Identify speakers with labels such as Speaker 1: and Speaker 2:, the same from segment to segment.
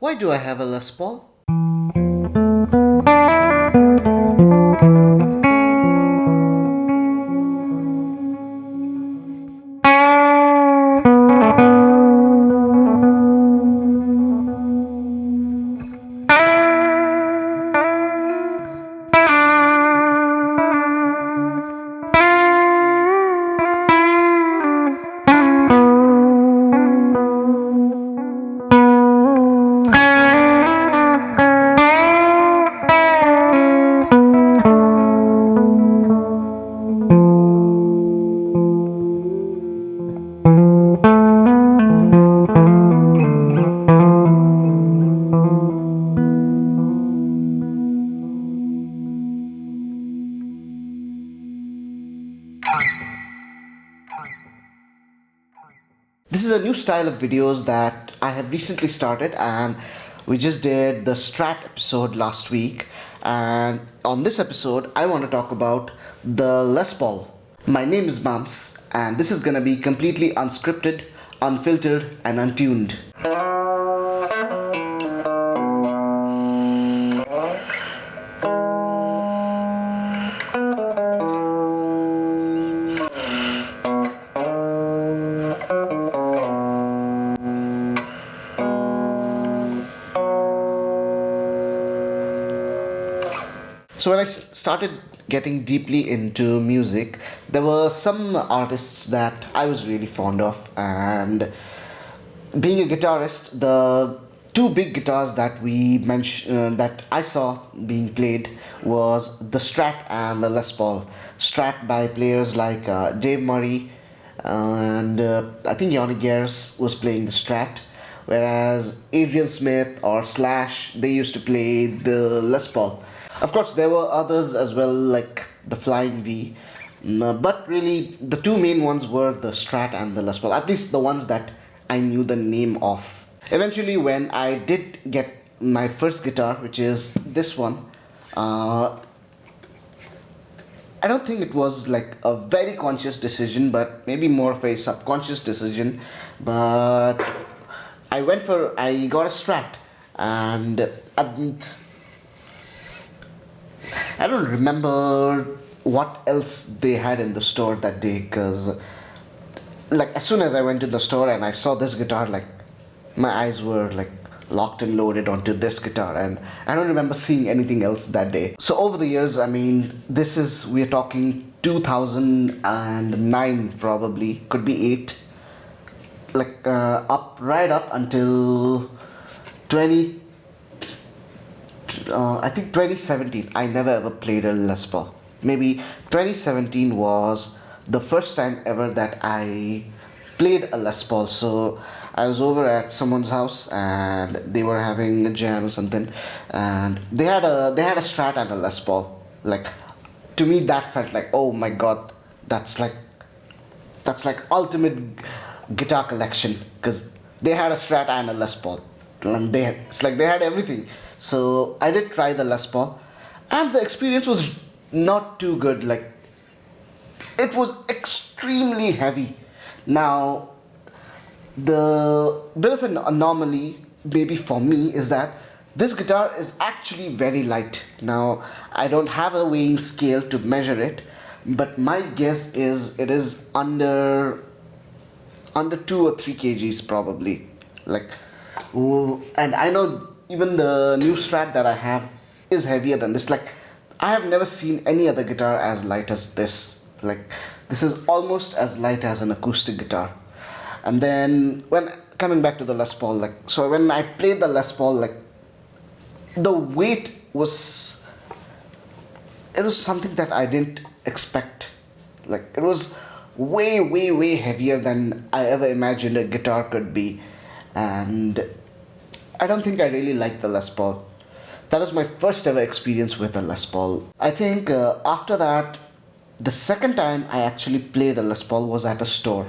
Speaker 1: Why do I have a Les Paul? This is a new style of videos that I have recently started, and we just did the Strat episode last week. And on this episode, I want to talk about the Les Paul. My name is Mams, and this is gonna be completely unscripted, unfiltered, and untuned. So when I started getting deeply into music, there were some artists that I was really fond of, and being a guitarist, the two big guitars that we mentioned that I saw being played was the Strat and the Les Paul. Strat by players like Dave Murray, and I think Yanni Gers was playing the Strat, whereas Adrian Smith or Slash, they used to play the Les Paul. Of course, there were others as well, like the Flying V, but really the two main ones were the Strat and the Les Paul, at least the ones that I knew the name of. Eventually, when I did get my first guitar, which is this one, I don't think it was like a very conscious decision, but maybe more of a subconscious decision. But I got a Strat, and I don't remember what else they had in the store that day, because like as soon as I went to the store and I saw this guitar, like my eyes were like locked and loaded onto this guitar, and I don't remember seeing anything else that day. So over the years, I mean, we're talking 2009, probably could be 8, like right up until 20 I think 2017, I never ever played a Les Paul. Maybe 2017 was the first time ever that I played a Les Paul. So I was over at someone's house and they were having a jam or something, and they had a Strat and a Les Paul. Like, to me that felt like, oh my god, that's like ultimate guitar collection, because they had a Strat and a Les Paul, and it's like they had everything. So I did try the Les Paul, and the experience was not too good. Like, it was extremely heavy. Now, the bit of an anomaly, maybe for me, is that this guitar is actually very light. Now, I don't have a weighing scale to measure it, but my guess is it is under 2 or 3 kgs probably. Like, and I know even the new Strat that I have is heavier than this. Like, I have never seen any other guitar as light as this. Like, this is almost as light as an acoustic guitar. And then when coming back to the Les Paul, like, so when I played the Les Paul, like, the weight was, it was something that I didn't expect. Like, it was way heavier than I ever imagined a guitar could be. And I don't think I really liked the Les Paul. That was my first ever experience with a Les Paul. I think after that, the second time I actually played a Les Paul was at a store.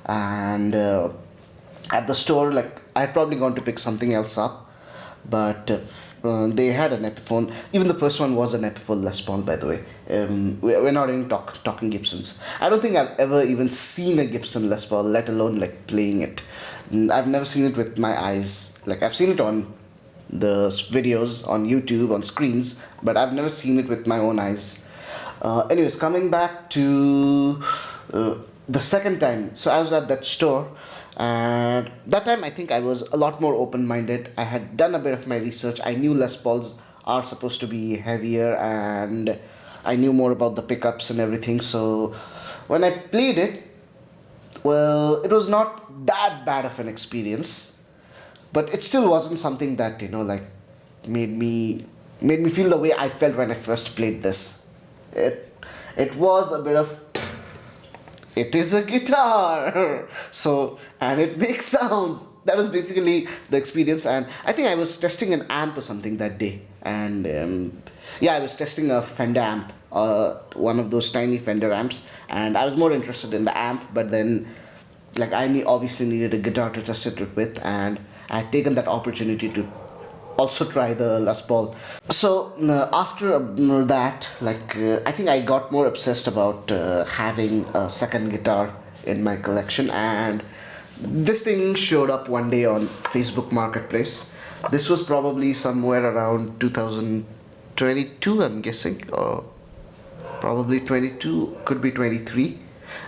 Speaker 1: And at the store, like, I had probably gone to pick something else up, but they had an Epiphone. Even the first one was an Epiphone Les Paul, by the way. We're not even talking Gibsons. I don't think I've ever even seen a Gibson Les Paul, let alone like playing it. I've never seen it with my eyes. Like I've seen it on the videos on YouTube on screens, but I've never seen it with my own eyes. Anyways, coming back to the second time, so I was at that store, and that time I think I was a lot more open minded. I had done a bit of my research. I knew Les Pauls are supposed to be heavier, and I knew more about the pickups and everything. So when I played it, well, it was not that bad of an experience, but it still wasn't something that like made me feel the way I felt when I first played this. It was a bit of, it is a guitar, so, and it makes sounds. That was basically the experience. And I think I was testing an amp or something that day, and yeah, I was testing a Fender amp, one of those tiny Fender amps, and I was more interested in the amp. But then, like, obviously needed a guitar to test it with, and I had taken that opportunity to also try the Les Paul. So after that, like, I think I got more obsessed about having a second guitar in my collection, and this thing showed up one day on Facebook Marketplace. This was probably somewhere around 2022, I'm guessing, or probably 22, could be 23.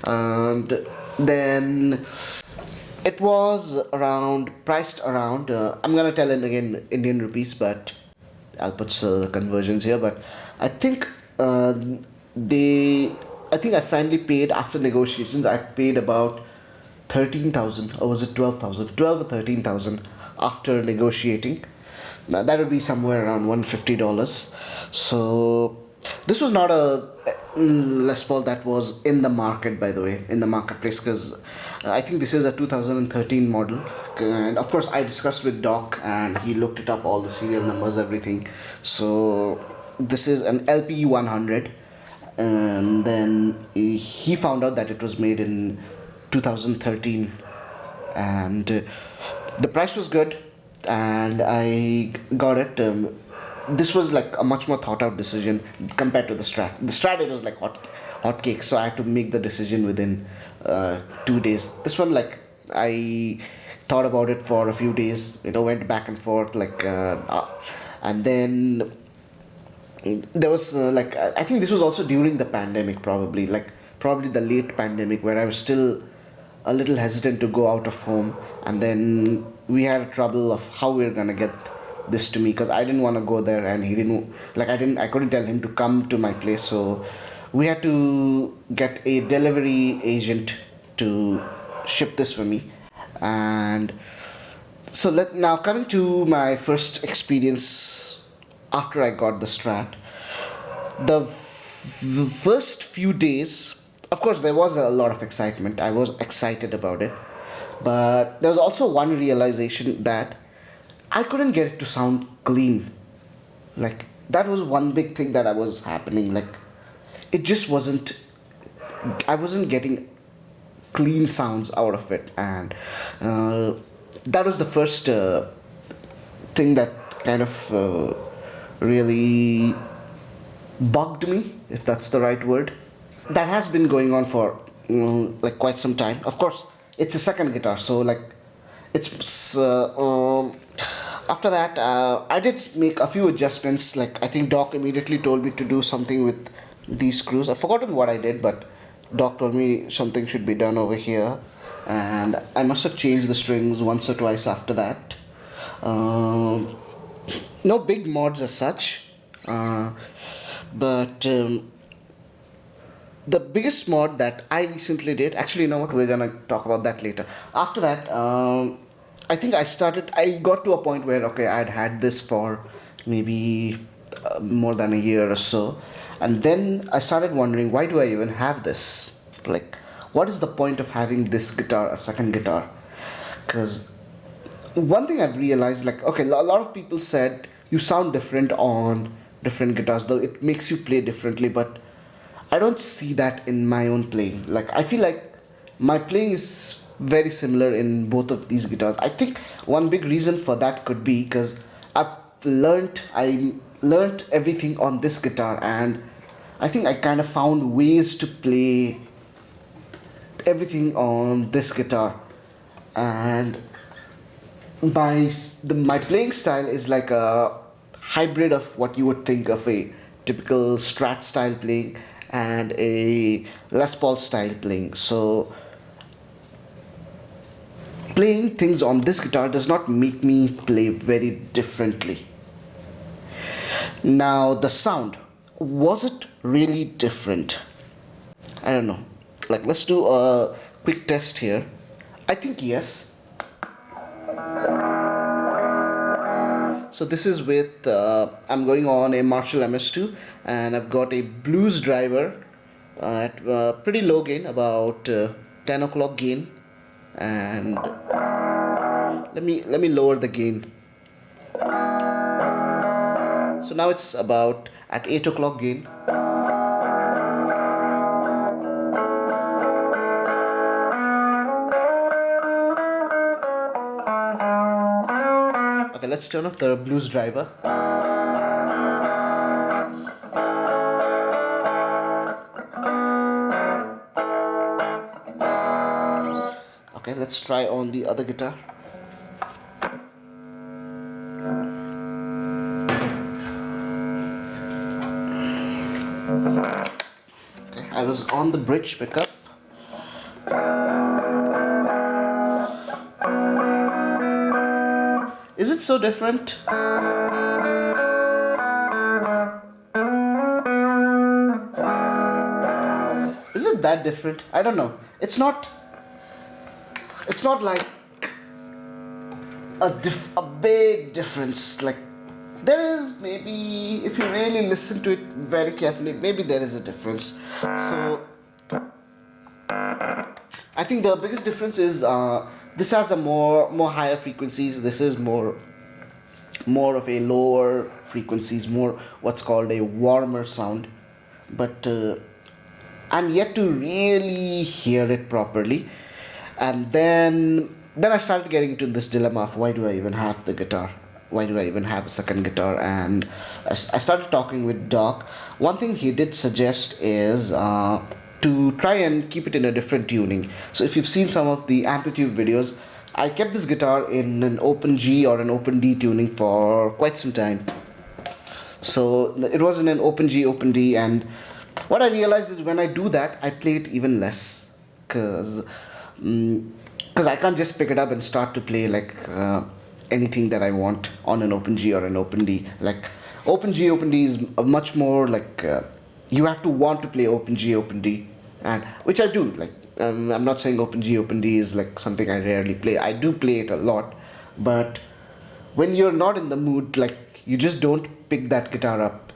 Speaker 1: And then it was priced around, I'm gonna tell it again Indian rupees, but I'll put conversions here. But I think I think I finally paid, after negotiations, I paid about 13,000, or was it 12,000? 12 or 13,000 after negotiating. Now that would be somewhere around $150. So this was not a Les Paul that was in the market, by the way, in the marketplace, because I think this is a 2013 model. And of course I discussed with Doc, and he looked it up, all the serial numbers, everything. So this is an LP100, and then he found out that it was made in 2013, and the price was good, and I got it. This was like a much more thought out decision compared to the Strat. The Strat, it was like hot cake, so I had to make the decision within 2 days. This one, like, I thought about it for a few days, went back and forth, like, and then there was like, I think this was also during the pandemic, probably the late pandemic, where I was still a little hesitant to go out of home. And then we had trouble of how we were gonna get this to me, because I didn't want to go there, and he didn't, like, I couldn't tell him to come to my place. So we had to get a delivery agent to ship this for me. And so now coming to my first experience after I got the Strat. The first few days, of course, there was a lot of excitement. I was excited about it, but there was also one realization that I couldn't get it to sound clean. Like, that was one big thing that was happening. Like, it just wasn't, I wasn't getting clean sounds out of it. And that was the first thing that kind of really bugged me, if that's the right word. That has been going on for like quite some time. Of course, it's a second guitar, so like, it's after that, I did make a few adjustments. Like, I think Doc immediately told me to do something with these screws. I've forgotten what I did, but Doc told me something should be done over here, and I must have changed the strings once or twice after that. No big mods as such, but the biggest mod that I recently did, actually, you know what, we're gonna talk about that later. After that, I think I got to a point where, okay, I'd had this for maybe more than a year or so, and then I started wondering, why do I even have this? Like, what is the point of having this guitar, a second guitar? Because one thing I've realized, like, okay, a lot of people said you sound different on different guitars, though it makes you play differently, but I don't see that in my own playing. Like, I feel like my playing is very similar in both of these guitars. I think one big reason for that could be because I learnt everything on this guitar, and I think I kind of found ways to play everything on this guitar. And my playing style is like a hybrid of what you would think of a typical Strat style playing and a Les Paul style playing. So playing things on this guitar does not make me play very differently. Now the sound, was it really different? I don't know. Like, let's do a quick test here. I think yes. So this is with I'm going on a Marshall MS2, and I've got a blues driver at pretty low gain, about 10 o'clock gain, and let me lower the gain. So now it's about at 8 o'clock gain. Okay, let's turn off the blues driver. Okay, let's try on the other guitar. Okay, I was on the bridge pickup. Is it so different? Is it that different? I don't know. It's not like a big difference. Like, there is, maybe if you really listen to it very carefully, maybe there is a difference. So I think the biggest difference is this has a more higher frequencies. This is more of a lower frequencies, more what's called a warmer sound. But I'm yet to really hear it properly. And then I started getting into this dilemma of, why do I even have the guitar? Why do I even have a second guitar? And I started talking with Doc. One thing he did suggest is to try and keep it in a different tuning. So if you've seen some of the Amplitude videos, I kept this guitar in an open G or an open D tuning for quite some time. So it was in an open G, open D, and what I realized is when I do that, I play it even less, because I can't just pick it up and start to play like anything that I want on an open G or an open D. Like, open G, open D is a much more like you have to want to play open G, open D, and which I do. Like, I'm not saying open G, open D is like something I rarely play. I do play it a lot, but when you're not in the mood, like, you just don't pick that guitar up.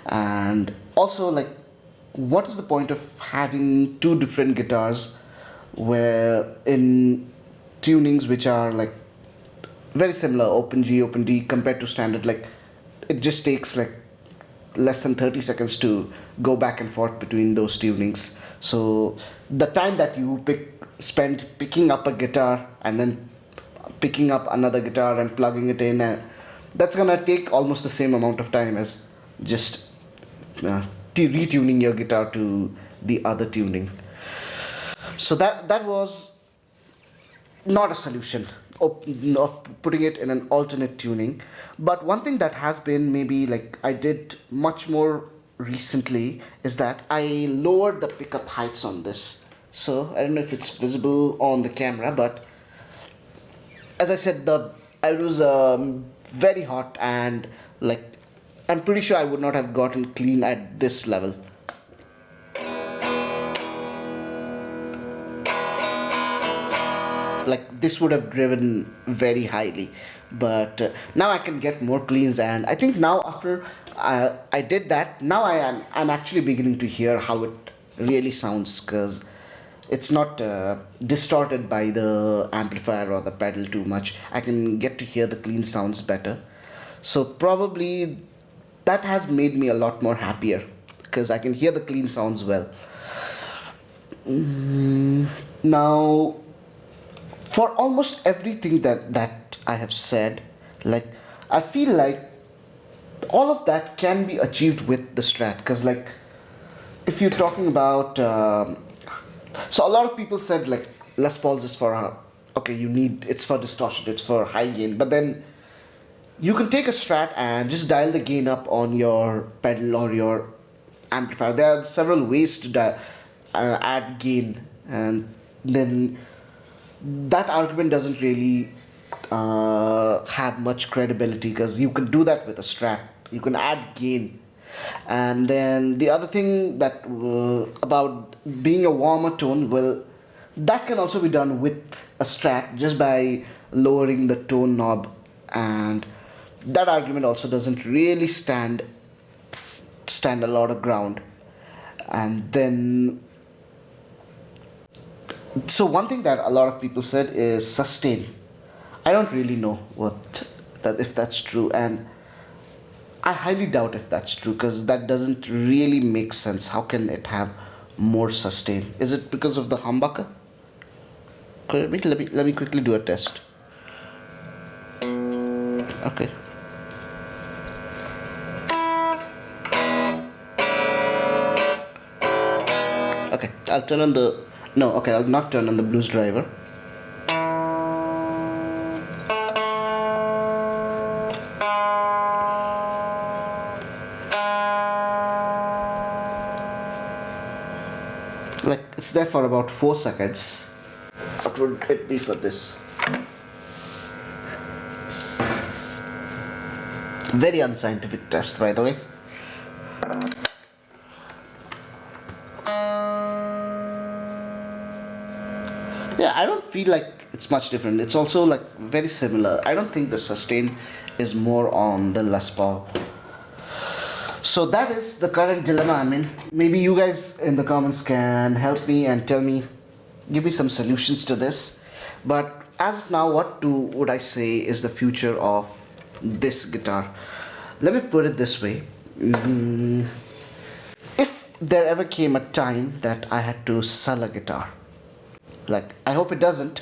Speaker 1: And also, like, what is the point of having two different guitars where in tunings which are like very similar, open G, open D, compared to standard? Like, it just takes like less than 30 seconds to go back and forth between those tunings. So the time that you spend picking up a guitar and then picking up another guitar and plugging it in, and that's gonna take almost the same amount of time as just retuning your guitar to the other tuning. So that was not a solution of putting it in an alternate tuning. But one thing that has been, maybe like I did much more recently, is that I lowered the pickup heights on this. So I don't know if it's visible on the camera, but as I said, I was very hot, and like, I'm pretty sure I would not have gotten clean at this level. Like, this would have driven very highly, but now I can get more cleans, and I think now after I did that, now I'm actually beginning to hear how it really sounds, because it's not distorted by the amplifier or the pedal too much. I can get to hear the clean sounds better. So probably that has made me a lot more happier, because I can hear the clean sounds well. Now, for almost everything that I have said, like, I feel like all of that can be achieved with the Strat, because like if you're talking about so a lot of people said like Les Pauls is for okay, you need, it's for distortion, it's for high gain, but then you can take a Strat and just dial the gain up on your pedal or your amplifier. There are several ways to add gain, and then that argument doesn't really have much credibility, because you can do that with a Strat. You can add gain. And then the other thing that about being a warmer tone, well, that can also be done with a Strat just by lowering the tone knob, and that argument also doesn't really stand a lot of ground. And then so one thing that a lot of people said is sustain. I don't really know what that, if that's true, and I highly doubt if that's true, because that doesn't really make sense. How can it have more sustain? Is it because of the humbucker? Let me quickly do a test. Okay. Okay, I'll turn on the no. Okay, I'll not turn on the blues driver. Like it's there for about 4 seconds. What would it be for this? Very unscientific test, by the way. Yeah, I don't feel like it's much different. It's also like very similar. I don't think the sustain is more on the Les Paul. So that is the current dilemma I'm in. Maybe you guys in the comments can help me and tell me, give me some solutions to this. But as of now, what would I say is the future of this guitar? Let me put it this way. If there ever came a time that I had to sell a guitar, like I hope it doesn't,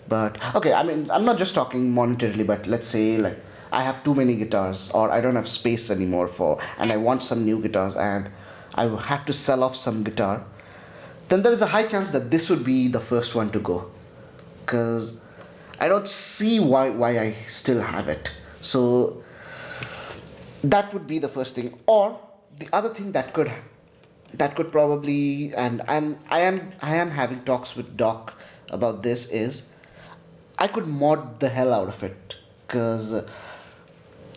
Speaker 1: but okay, I mean, I'm not just talking monetarily, but let's say like I have too many guitars, or I don't have space anymore and I want some new guitars, and I will have to sell off some guitar, then there is a high chance that this would be the first one to go, because I don't see why I still have it. So that would be the first thing. Or the other thing that could probably, and I am having talks with Doc about this, is I could mod the hell out of it, because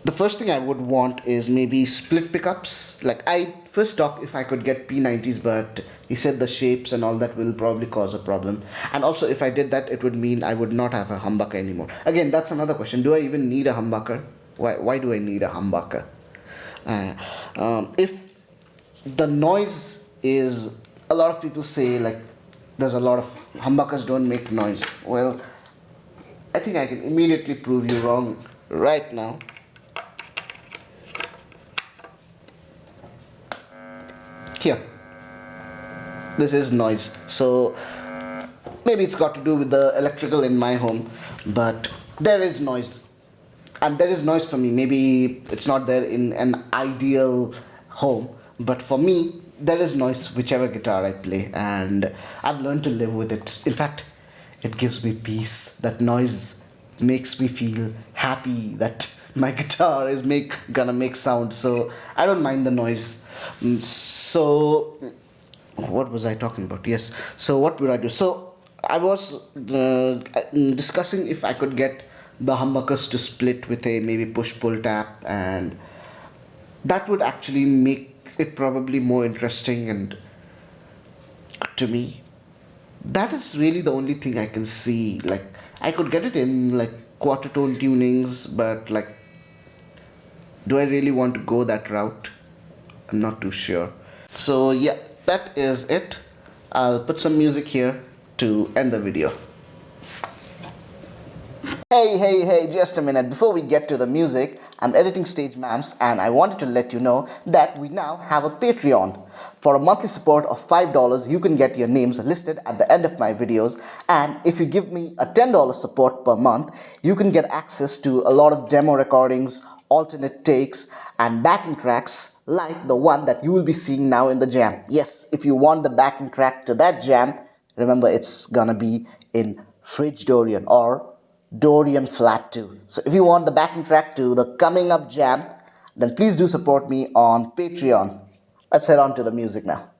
Speaker 1: the first thing I would want is maybe split pickups. Like I first Doc if I could get P90s, but he said the shapes and all that will probably cause a problem. And also if I did that, it would mean I would not have a humbucker anymore. Again, that's another question. Do I even need a humbucker? Why do I need a humbucker? If the noise is, a lot of people say like there's a lot of humbuckers don't make noise. Well, I think I can immediately prove you wrong right now. Here, this is noise. So maybe it's got to do with the electrical in my home, but there is noise, and there is noise for me. Maybe it's not there in an ideal home, but for me there is noise whichever guitar I play, and I've learned to live with it. In fact, it gives me peace. That noise makes me feel happy that my guitar is gonna make sound, so I don't mind the noise. So what was I talking about? Yes, so what would I do? So I was discussing if I could get the humbuckers to split with a maybe push-pull tap, and that would actually make it probably more interesting. And to me, that is really the only thing I can see. Like I could get it in like quarter tone tunings, but like, do I really want to go that route? I'm not too sure. So yeah, that is it. I'll put some music here to end the video. Hey, just a minute. Before we get to the music, I'm editing stage Mams and I wanted to let you know that we now have a Patreon. For a monthly support of $5, you can get your names listed at the end of my videos. And if you give me a $10 support per month, you can get access to a lot of demo recordings, alternate takes, and backing tracks like the one that you will be seeing now in the jam. Yes, if you want the backing track to that jam, remember it's gonna be in Fridge Dorian or Dorian Flat 2. So if you want the backing track to the coming up jam, then please do support me on Patreon. Let's head on to the music now.